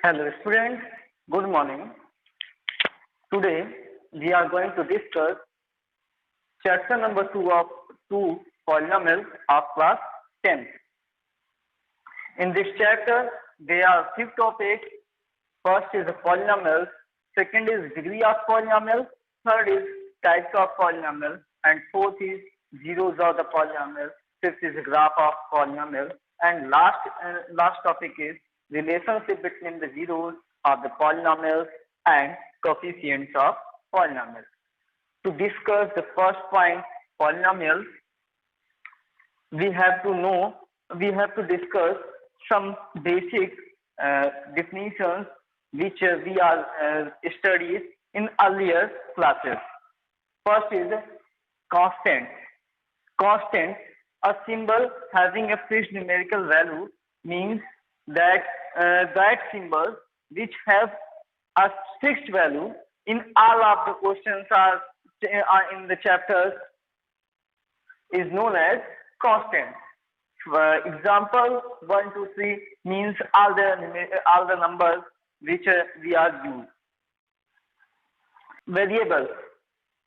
Hello students, good morning. Today we are going to discuss chapter number 2 of 2 polynomials of class 10. In this chapter there are 5 topics. First is the polynomials, second is degree of polynomial, third is types of polynomial, and fourth is zeros of the polynomial, fifth is graph of polynomial, and last topic is relationship between the zeros of the polynomials and coefficients of polynomials. To discuss the first point, polynomials, we have to discuss some basic definitions which we are studied in earlier classes. First is constant. Constant, a symbol having a fixed numerical value, means that that symbol which have a fixed value in all of the questions are in the chapters is known as constant. Example 1, 2, 3 means all the numbers which we are used. Variables.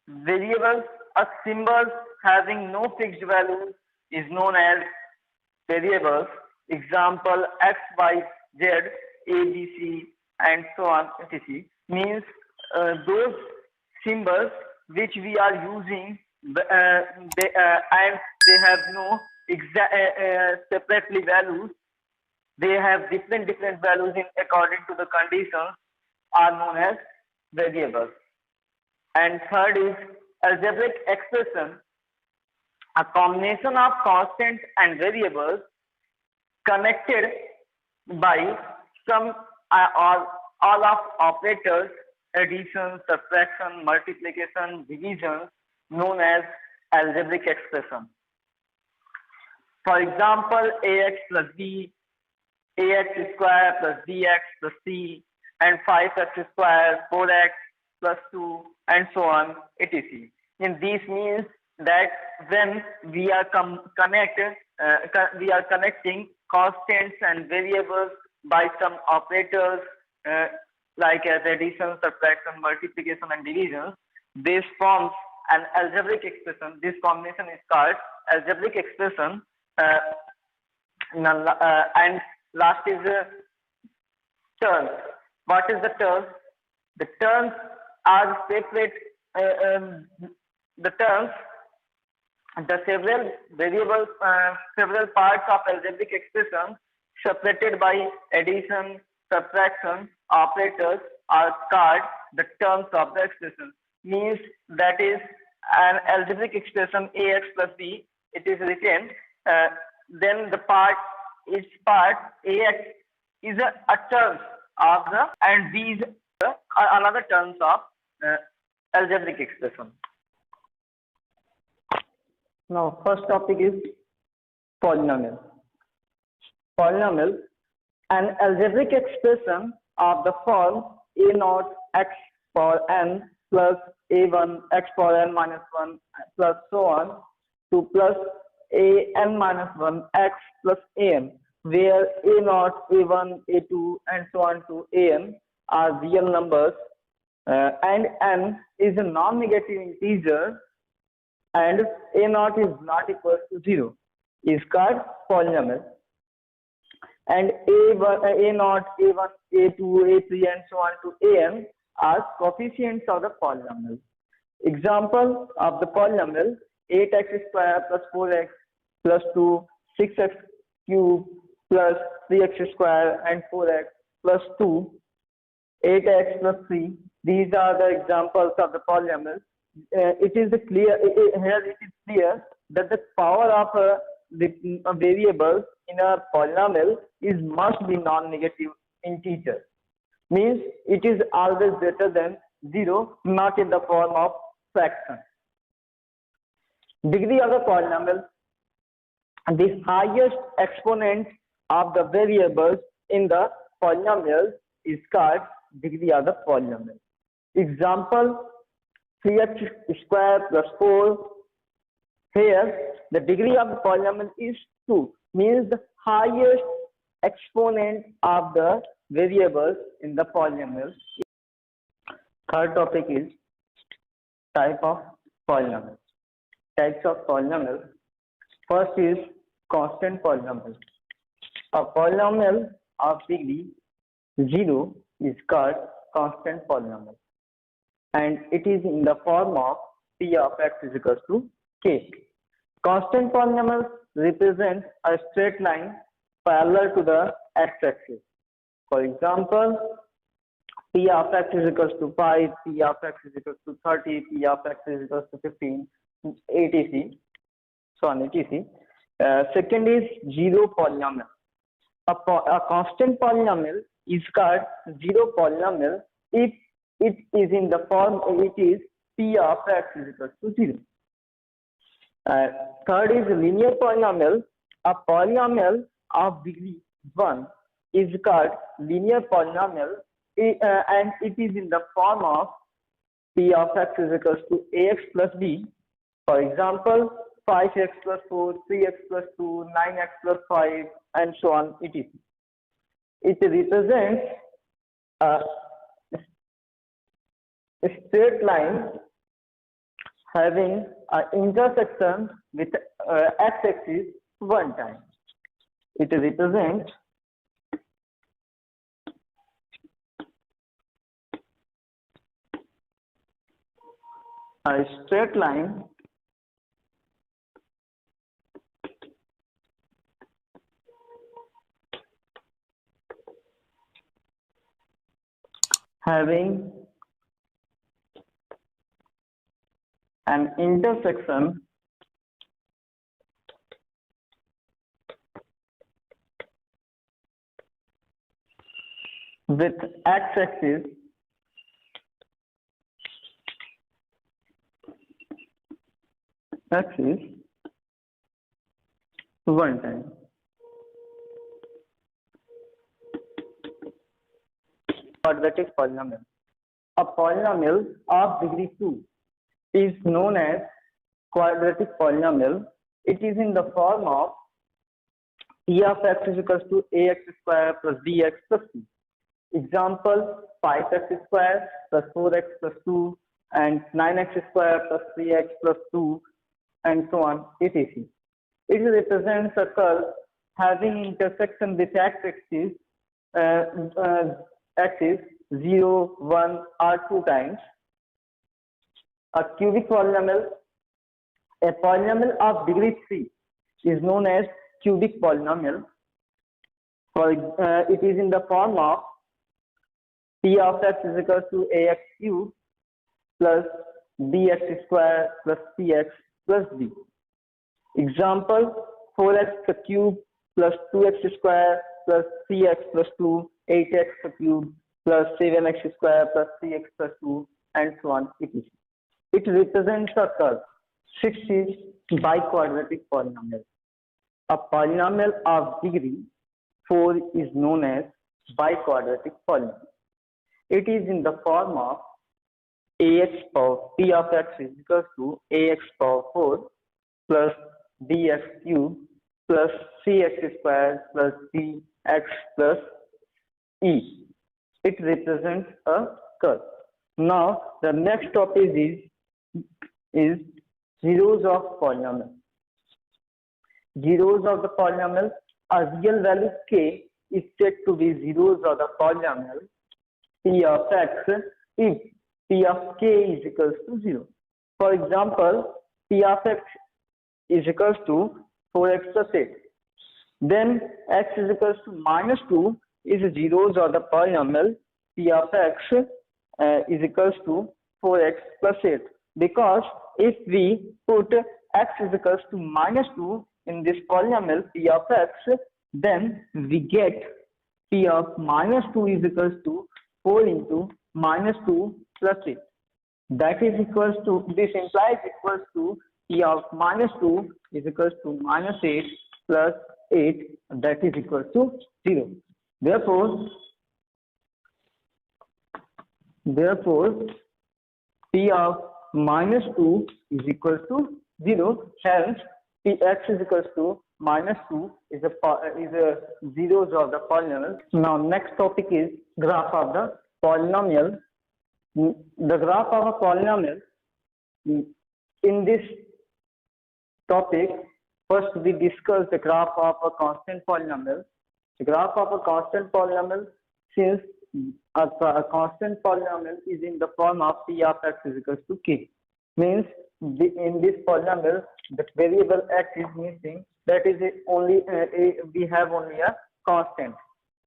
Variables, a symbol having no fixed value is known as variables. Example x, y, z, a, b, c, and so on, etc. means those symbols which we are using, and they have no separately values. They have different values in according to the conditions, are known as variables. And third is algebraic expression, a combination of constants and variables connected by some or all of operators, addition, subtraction, multiplication, division, known as algebraic expression. For example, ax plus b, ax square plus bx plus c, and 5x square, 4x plus 2, and so on, etc. And this means that when we are connecting constants and variables by some operators like as addition, subtraction, multiplication, and division, this forms an algebraic expression. This combination is called algebraic expression. And last is terms. What is the terms? The terms are separate. The terms, the several variables, several parts of algebraic expression separated by addition, subtraction, operators are called the terms of the expression. Means that is an algebraic expression ax plus b. It is written. Then the each part ax is a term of the, and b is another terms of algebraic expression. Now, first topic is polynomial. Polynomial, an algebraic expression of the form a naught x power n plus a1 x power n minus 1 plus so on to plus a n minus 1 x plus an, where a naught, a1, a2, and so on to an are real numbers, and n is a non-negative integer, and a naught is not equal to 0, is called polynomial. And a naught, a1, a2, a3, and so on to an are coefficients of the polynomial. Example of the polynomial: 8x square plus 4x plus 2, 6x cube plus 3x square and 4x plus 2, 8x plus 3. These are the examples of the polynomials. It is clear that the power of the variables in a polynomial must be non-negative integer. Means it is always greater than 0, not in the form of fraction. Degree of the polynomial: the highest exponent of the variables in the polynomial is called degree of the polynomial. Example: 3x square plus 4. Here the degree of the polynomial is 2, means the highest exponent of the variables in the polynomial. Third topic is type of polynomial. Types of polynomial. First is constant polynomial. A polynomial of degree 0 is called constant polynomial, and it is in the form of p of x is equals to k. Constant polynomials represent a straight line parallel to the x-axis. For example, p of x is equals to 5, p of x is equals to 30, p of x is equals to 15, etc. So on etc. Second is zero polynomial. A constant polynomial is called zero polynomial if it is in the form it is p of x is equals to 0. Third is linear polynomial. A polynomial of degree 1 is called linear polynomial, and it is in the form of p of x is equals to ax plus b. For example, 5x plus 4, 3x plus 2, 9x plus 5, and so on, etc. It represents a straight line having an intersection with x-axis one time. It represents a straight line having an intersection with x-axis one time. Quadratic polynomial. A polynomial of degree 2 is known as quadratic polynomial. It is in the form of p of x is equals to ax square plus bx plus c. Example, 5x square plus 4x plus 2 and 9x square plus 3x plus 2 and so on, etc. It represents a curve having intersection with x-axis axis 0, 1 or 2 times. A cubic polynomial. A polynomial of degree 3 is known as cubic polynomial. It is in the form of p of x is equal to ax cubed plus bx square plus cx plus b. Example, 4x cubed plus 2x square plus 3x plus 2, 8x cubed plus 7x square plus 3x plus 2 and so on, etc. It represents a curve. 6 is biquadratic polynomial. A polynomial of degree 4 is known as biquadratic polynomial. It is in the form of ax power p of x is equals to ax power 4 plus bx cubed plus cx square plus bx plus e. It represents a curve. Now the next topic is zeros of polynomial. Zeros of the polynomial. A real value k is said to be zeros of the polynomial p of x if p of k is equals to 0. For example, p of x is equals to 4x plus 8. Then x is equals to minus 2 is zeros of the polynomial p of x is equals to 4x plus 8. Because if we put x is equals to minus 2 in this polynomial p of x, then we get p of minus 2 is equals to 4 into minus 2 plus 8. That is equals to, this implies equals to p of minus 2 is equals to minus 8 plus 8, that is equals to 0. Therefore, p of minus 2 is equals to 0, hence px is equals to minus 2 is a zeros of the polynomial. Now next topic is graph of the polynomial. The graph of a polynomial. In this topic, first we discuss the graph of a constant polynomial. The graph of a constant polynomial, since a constant polynomial is in the form of p of x is equals to k, means in this polynomial the variable x is missing. That is we have only a constant.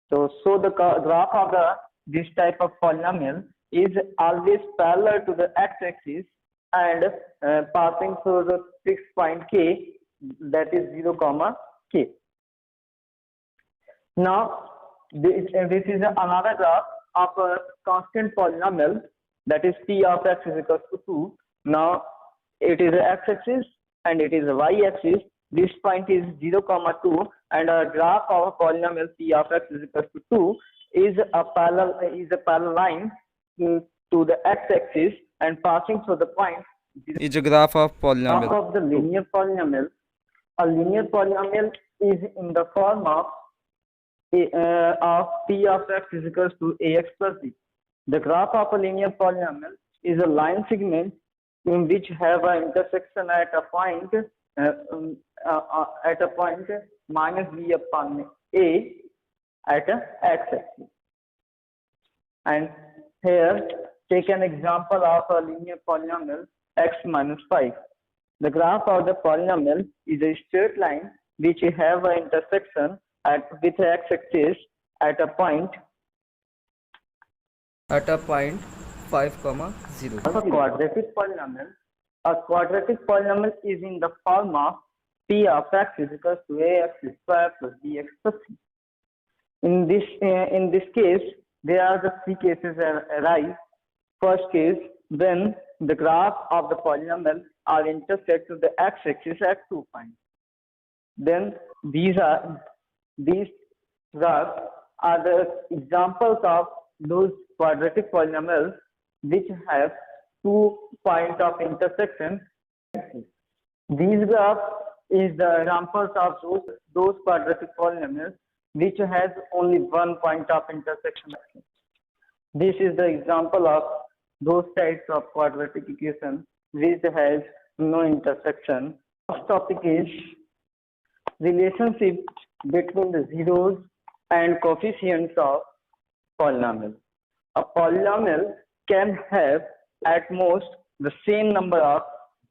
So the graph of this type of polynomial is always parallel to the x-axis and passing through the fixed point k, that is 0 comma k. Now this is another graph of a constant polynomial, that is p of x is equals to 2. Now it is a x-axis and it is a y-axis. This point is 0 comma 2, and a graph of a polynomial p of x is equals to 2 is a parallel line to the x-axis and passing through the point. Is a graph of polynomial. Graph of the linear polynomial. A linear polynomial is in the form of p of x is equals to ax plus b. The graph of a linear polynomial is a line segment in which have an intersection at a point minus b upon a at a x-axis. And here take an example of a linear polynomial x minus 5. The graph of the polynomial is a straight line which have an intersection with x-axis at a point 5, 0. A quadratic polynomial. A quadratic polynomial is in the form of p of x is equals to ax square plus bx plus c. In this case, there are the three cases arise. First case, when the graph of the polynomial are intersect to the x-axis at 2 points. Then these graphs are the examples of those quadratic polynomials which have 2 points of intersection. These graphs is the examples of those quadratic polynomials which has only 1 point of intersection. This is the example of those types of quadratic equation which has no intersection. First topic is relationship between the zeros and coefficients of polynomial. A polynomial can have at most the same number of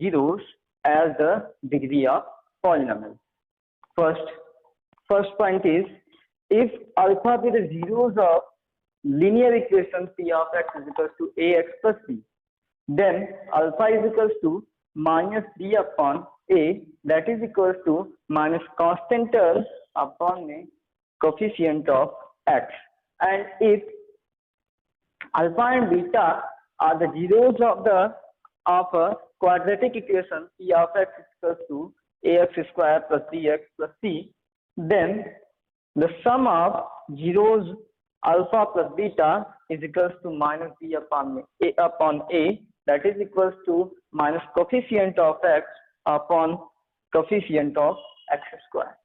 zeros as the degree of polynomial. First point is, if alpha be the zeros of linear equation p of x is equals to ax plus b, then alpha is equals to minus b upon a, that is equals to minus constant term upon a coefficient of x. And if alpha and beta are the zeros of a quadratic equation p of x is equals to ax square plus bx plus c, then the sum of zeros alpha plus beta is equals to minus b upon a, that is equals to minus coefficient of x upon coefficient of x square.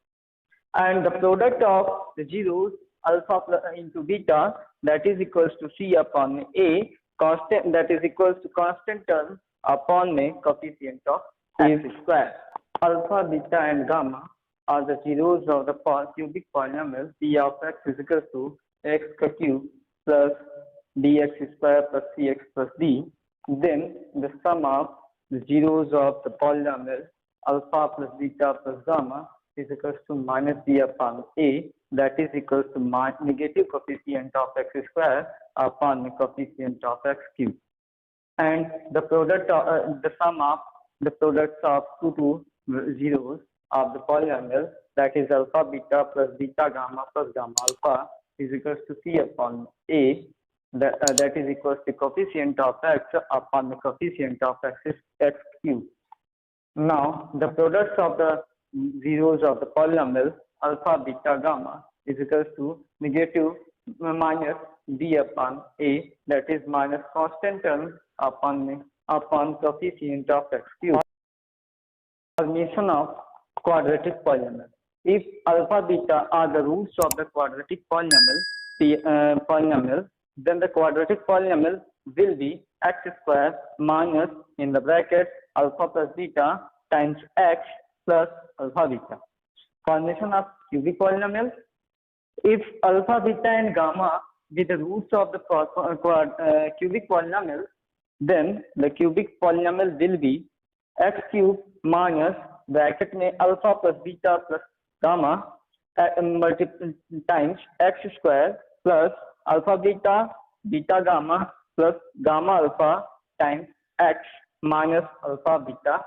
And the product of the zeros alpha into beta, that is equals to c upon a constant, that is equals to constant term upon a coefficient of x square. Alpha, beta and gamma are the zeros of the cubic polynomial p of x is equals to x cube plus dx square plus cx plus d. Then the sum of the zeros of the polynomial alpha plus beta plus gamma is equals to minus b upon a, that is equals to negative coefficient of x square upon the coefficient of x cube. And the product the sum of the products of two zeros of the polynomial, that is alpha beta plus beta gamma plus gamma alpha, is equals to c upon a, that is equals to coefficient of x upon the coefficient of x cube. Now the products of the zeros of the polynomial alpha beta gamma is equals to negative minus b upon a, that is minus constant term upon coefficient of x cube. Formation of quadratic polynomial. if alpha beta are the roots of the quadratic polynomial, then the quadratic polynomial will be x square minus in the bracket alpha plus beta times x plus alpha beta. Formation of cubic polynomial. If alpha, beta and gamma be the roots of the cubic polynomial, then the cubic polynomial will be x cube minus bracket में alpha plus beta plus gamma times x square plus alpha beta beta gamma plus gamma alpha times x minus alpha beta